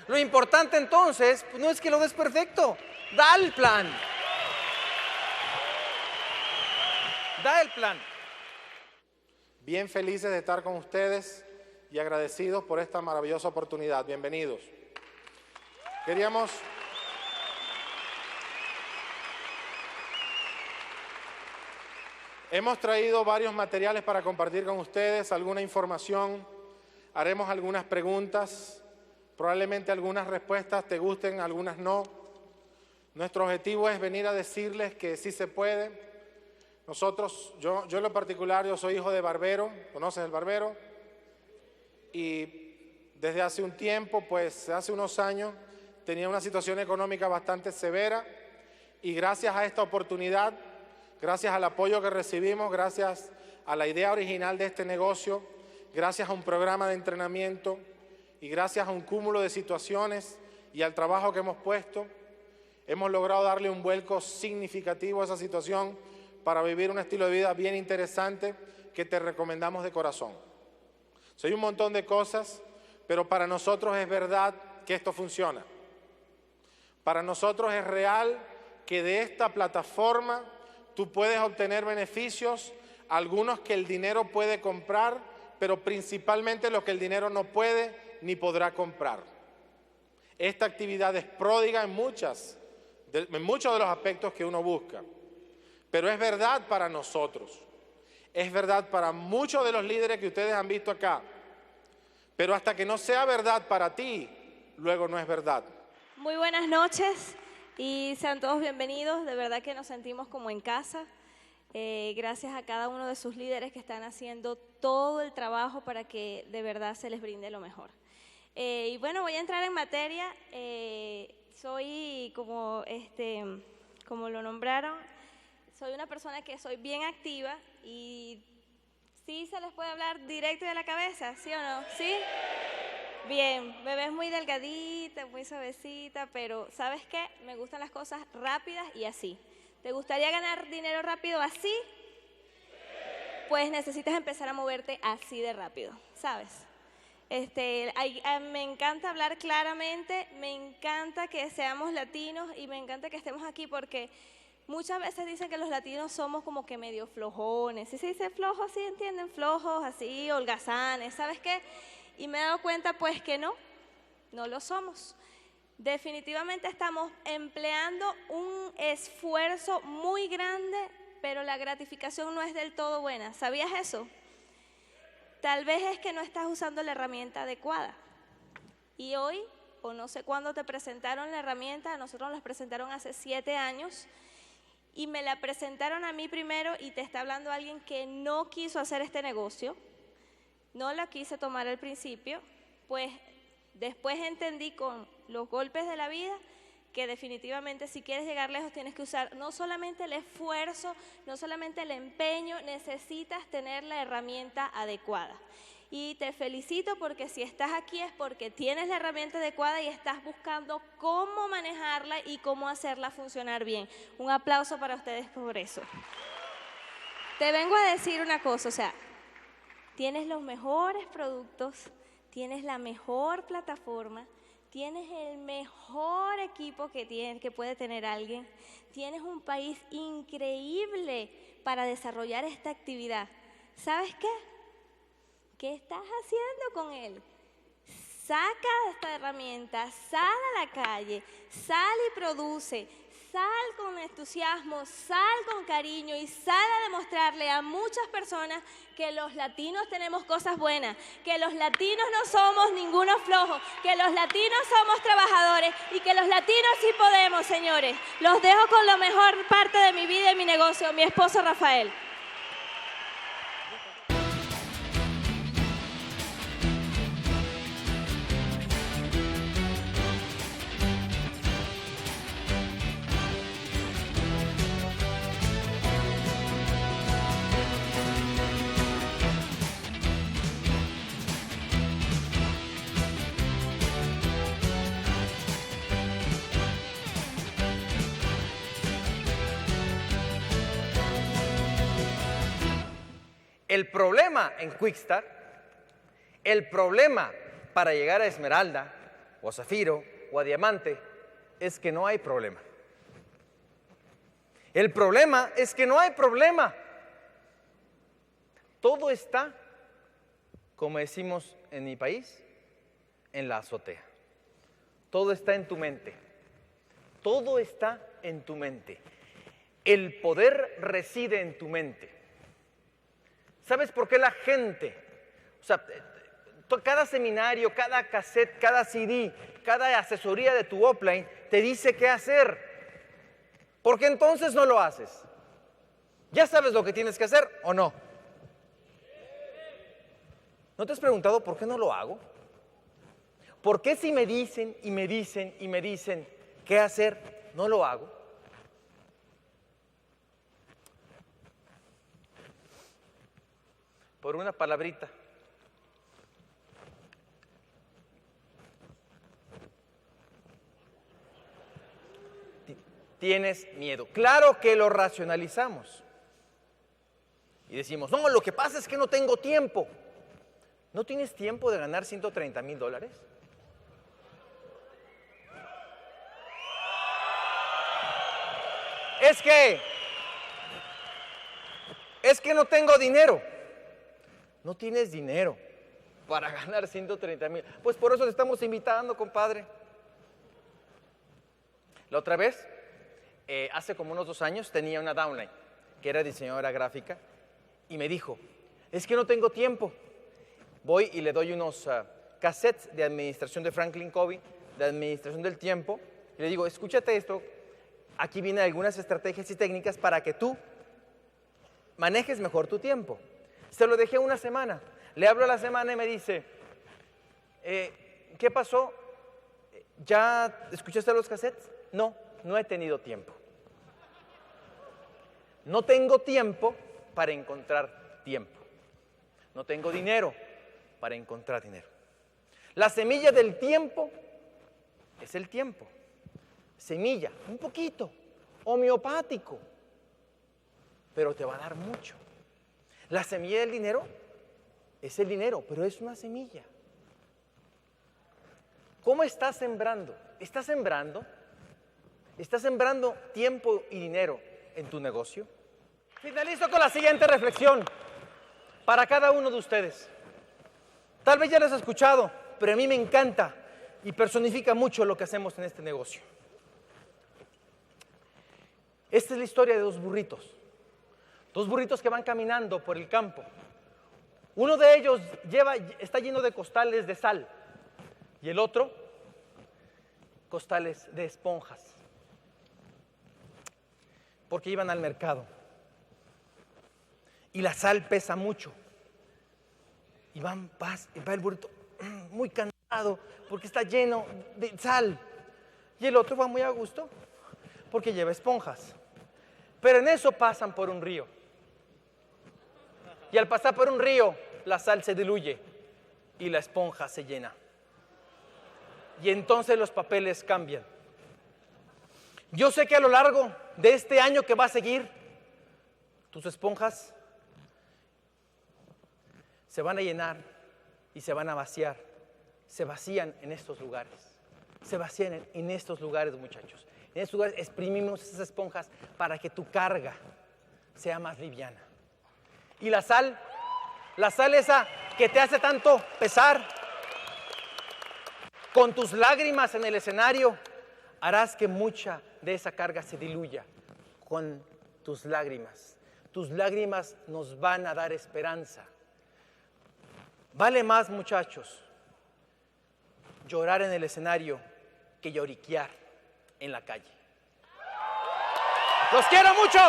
Lo importante entonces, pues no es que lo des perfecto, da el plan. Da el plan. Bien felices de estar con ustedes y agradecidos por esta maravillosa oportunidad. Bienvenidos. Hemos traído varios materiales para compartir con ustedes, alguna información, haremos algunas preguntas, probablemente algunas respuestas te gusten, algunas no. Nuestro objetivo es venir a decirles que sí se puede. Nosotros, yo en lo particular, yo soy hijo de barbero, ¿conoces el barbero? Y desde hace un tiempo, pues hace unos años, tenía una situación económica bastante severa, y gracias a esta oportunidad, gracias al apoyo que recibimos, gracias a la idea original de este negocio, gracias a un programa de entrenamiento y gracias a un cúmulo de situaciones y al trabajo que hemos puesto, hemos logrado darle un vuelco significativo a esa situación para vivir un estilo de vida bien interesante que te recomendamos de corazón. Soy un montón de cosas, pero para nosotros es verdad que esto funciona. Para nosotros es real que de esta plataforma tú puedes obtener beneficios, algunos que el dinero puede comprar, pero principalmente lo que el dinero no puede ni podrá comprar. Esta actividad es pródiga en muchos de los aspectos que uno busca, pero es verdad para nosotros, es verdad para muchos de los líderes que ustedes han visto acá, pero hasta que no sea verdad para ti, luego no es verdad. Muy buenas noches. Y sean todos bienvenidos, de verdad que nos sentimos como en casa, gracias a cada uno de sus líderes que están haciendo todo el trabajo para que de verdad se les brinde lo mejor. Y bueno, voy a entrar en materia. soy como lo nombraron, soy una persona que soy bien activa y sí se les puede hablar directo de la cabeza, ¿sí o no? ¿Sí? Bien, me ves muy delgadita, muy suavecita, pero ¿sabes qué? Me gustan las cosas rápidas y así. ¿Te gustaría ganar dinero rápido así? Pues necesitas empezar a moverte así de rápido, ¿sabes? Me encanta hablar claramente, me encanta que seamos latinos y me encanta que estemos aquí porque muchas veces dicen que los latinos somos como que medio flojones. ¿Sí se dice flojos? ¿Sí entienden? Flojos, así, holgazanes, ¿sabes qué? Y me he dado cuenta pues que no lo somos. Definitivamente estamos empleando un esfuerzo muy grande, pero la gratificación no es del todo buena. ¿Sabías eso? Tal vez es que no estás usando la herramienta adecuada. Y hoy, o no sé cuándo te presentaron la herramienta, a nosotros nos la presentaron hace 7 años, y me la presentaron a mí primero y te está hablando alguien que no quiso hacer este negocio, no la quise tomar al principio, pues después entendí con los golpes de la vida que definitivamente si quieres llegar lejos tienes que usar no solamente el esfuerzo, no solamente el empeño, necesitas tener la herramienta adecuada. Y te felicito porque si estás aquí es porque tienes la herramienta adecuada y estás buscando cómo manejarla y cómo hacerla funcionar bien. Un aplauso para ustedes por eso. Te vengo a decir una cosa, o sea, tienes los mejores productos, tienes la mejor plataforma, tienes el mejor equipo que puede tener alguien, tienes un país increíble para desarrollar esta actividad. ¿Sabes qué? ¿Qué estás haciendo con él? Saca esta herramienta, sal a la calle, sal y produce, sal con entusiasmo, sal con cariño y sal a demostrarle a muchas personas que los latinos tenemos cosas buenas, que los latinos no somos ninguno flojo, que los latinos somos trabajadores y que los latinos sí podemos, señores. Los dejo con la mejor parte de mi vida y mi negocio, mi esposo Rafael. El problema en Quickstart, el problema para llegar a Esmeralda, o a Zafiro, o a Diamante, es que no hay problema. El problema es que no hay problema. Todo está, como decimos en mi país, en la azotea. Todo está en tu mente. Todo está en tu mente. El poder reside en tu mente. ¿Sabes por qué la gente, o sea, cada seminario, cada cassette, cada CD, cada asesoría de tu offline te dice qué hacer? Porque entonces no lo haces. ¿Ya sabes lo que tienes que hacer o no? ¿No te has preguntado por qué no lo hago? ¿Por qué si me dicen y me dicen y me dicen qué hacer, no lo hago? Por una palabrita. Tienes miedo. Claro que lo racionalizamos. Y decimos, no, lo que pasa es que no tengo tiempo. ¿No tienes tiempo de ganar $130,000? Es que no tengo dinero. No tienes dinero para ganar 130,000. Pues por eso te estamos invitando, compadre. La otra vez, hace como unos 2 años, tenía una downline que era diseñadora gráfica y me dijo, es que no tengo tiempo. Voy y le doy unos cassettes de administración de Franklin Covey, de administración del tiempo, y le digo, escúchate esto, aquí vienen algunas estrategias y técnicas para que tú manejes mejor tu tiempo. Se lo dejé una semana. Le hablo a la semana y me dice, ¿qué pasó? ¿Ya escuchaste los cassettes? No, no he tenido tiempo. No tengo tiempo para encontrar tiempo. No tengo dinero para encontrar dinero. La semilla del tiempo es el tiempo. Semilla, un poquito, homeopático, pero te va a dar mucho. La semilla del dinero es el dinero, pero es una semilla. ¿Cómo estás sembrando? ¿Estás sembrando? ¿Estás sembrando tiempo y dinero en tu negocio? Finalizo con la siguiente reflexión para cada uno de ustedes. Tal vez ya lo has escuchado, pero a mí me encanta y personifica mucho lo que hacemos en este negocio. Esta es la historia de dos burritos que van caminando por el campo. Uno de ellos está lleno de costales de sal y el otro costales de esponjas, porque iban al mercado y la sal pesa mucho y va el burrito muy cansado porque está lleno de sal y el otro va muy a gusto porque lleva esponjas. Pero en eso pasan por un río. Y al pasar por un río, la sal se diluye y la esponja se llena. Y entonces los papeles cambian. Yo sé que a lo largo de este año que va a seguir, tus esponjas se van a llenar y se van a vaciar. Se vacían en estos lugares. Se vacían en estos lugares, muchachos. En estos lugares exprimimos esas esponjas para que tu carga sea más liviana. Y la sal esa que te hace tanto pesar, con tus lágrimas en el escenario, harás que mucha de esa carga se diluya con tus lágrimas. Tus lágrimas nos van a dar esperanza. Vale más, muchachos, llorar en el escenario que lloriquear en la calle. ¡Los quiero mucho!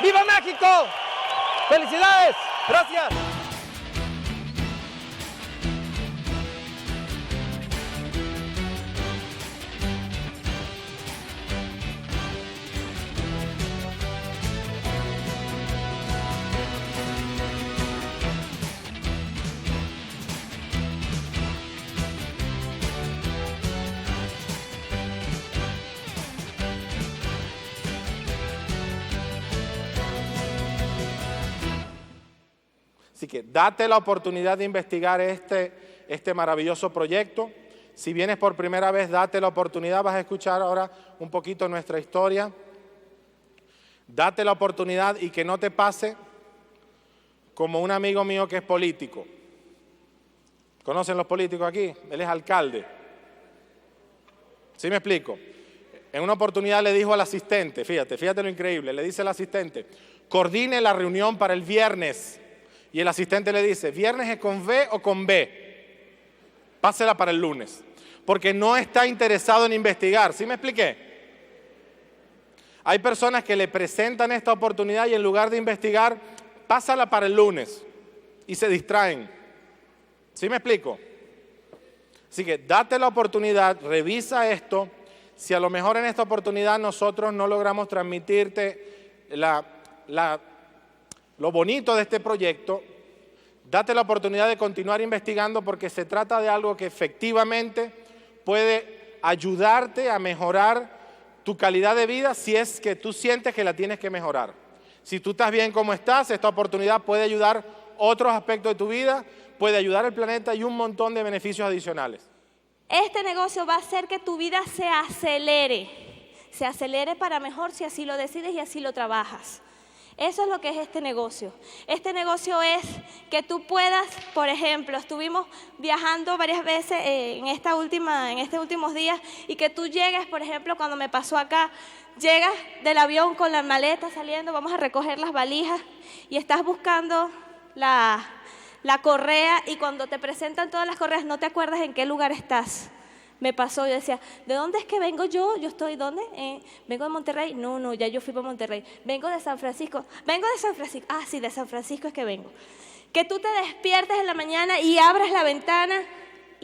¡Viva México! ¡Felicidades! ¡Gracias! Así que date la oportunidad de investigar este maravilloso proyecto. Si vienes por primera vez, date la oportunidad. Vas a escuchar ahora un poquito nuestra historia. Date la oportunidad y que no te pase como un amigo mío que es político. ¿Conocen los políticos aquí? Él es alcalde. ¿Sí me explico? En una oportunidad le dijo al asistente, fíjate lo increíble, le dice al asistente, coordine la reunión para el viernes. Y el asistente le dice, ¿viernes es con V o con B? Pásela para el lunes. Porque no está interesado en investigar. ¿Sí me expliqué? Hay personas que le presentan esta oportunidad y en lugar de investigar, pásala para el lunes. Y se distraen. ¿Sí me explico? Así que date la oportunidad, revisa esto. Si a lo mejor en esta oportunidad nosotros no logramos transmitirte lo bonito de este proyecto, date la oportunidad de continuar investigando porque se trata de algo que efectivamente puede ayudarte a mejorar tu calidad de vida si es que tú sientes que la tienes que mejorar. Si tú estás bien como estás, esta oportunidad puede ayudar otros aspectos de tu vida, puede ayudar al planeta y un montón de beneficios adicionales. Este negocio va a hacer que tu vida se acelere para mejor si así lo decides y así lo trabajas. Eso es lo que es este negocio. Este negocio es que tú puedas, por ejemplo, estuvimos viajando varias veces en estos últimos días y que tú llegues, por ejemplo, cuando me pasó acá, llegas del avión con la maleta saliendo, vamos a recoger las valijas y estás buscando la correa y cuando te presentan todas las correas no te acuerdas en qué lugar estás. Me pasó, yo decía, ¿de dónde es que vengo yo? ¿Yo estoy dónde? ¿Vengo de Monterrey? No, ya yo fui para Monterrey. ¿Vengo de San Francisco? ¿Vengo de San Francisco? Ah, sí, de San Francisco es que vengo. Que tú te despiertes en la mañana y abras la ventana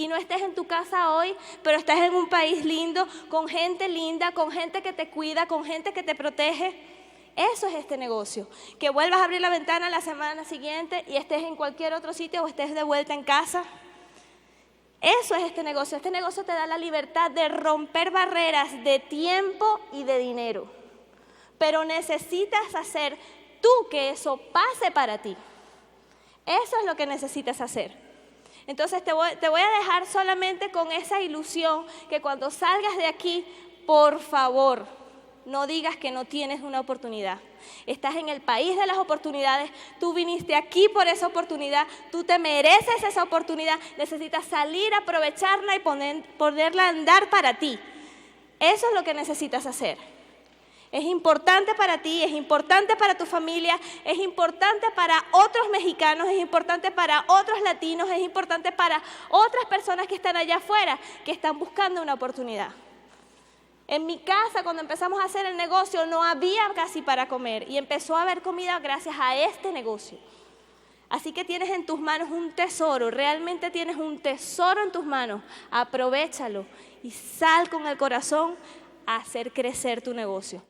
y no estés en tu casa hoy, pero estás en un país lindo, con gente linda, con gente que te cuida, con gente que te protege. Eso es este negocio. Que vuelvas a abrir la ventana la semana siguiente y estés en cualquier otro sitio o estés de vuelta en casa. Eso es este negocio. Este negocio te da la libertad de romper barreras de tiempo y de dinero. Pero necesitas hacer tú que eso pase para ti. Eso es lo que necesitas hacer. Entonces te voy a dejar solamente con esa ilusión que cuando salgas de aquí, por favor, no digas que no tienes una oportunidad. Estás en el país de las oportunidades, tú viniste aquí por esa oportunidad, tú te mereces esa oportunidad, necesitas salir, aprovecharla y ponerla a andar para ti. Eso es lo que necesitas hacer. Es importante para ti, es importante para tu familia, es importante para otros mexicanos, es importante para otros latinos, es importante para otras personas que están allá afuera, que están buscando una oportunidad. En mi casa, cuando empezamos a hacer el negocio, no había casi para comer y empezó a haber comida gracias a este negocio. Así que tienes en tus manos un tesoro, realmente tienes un tesoro en tus manos. Aprovéchalo y sal con el corazón a hacer crecer tu negocio.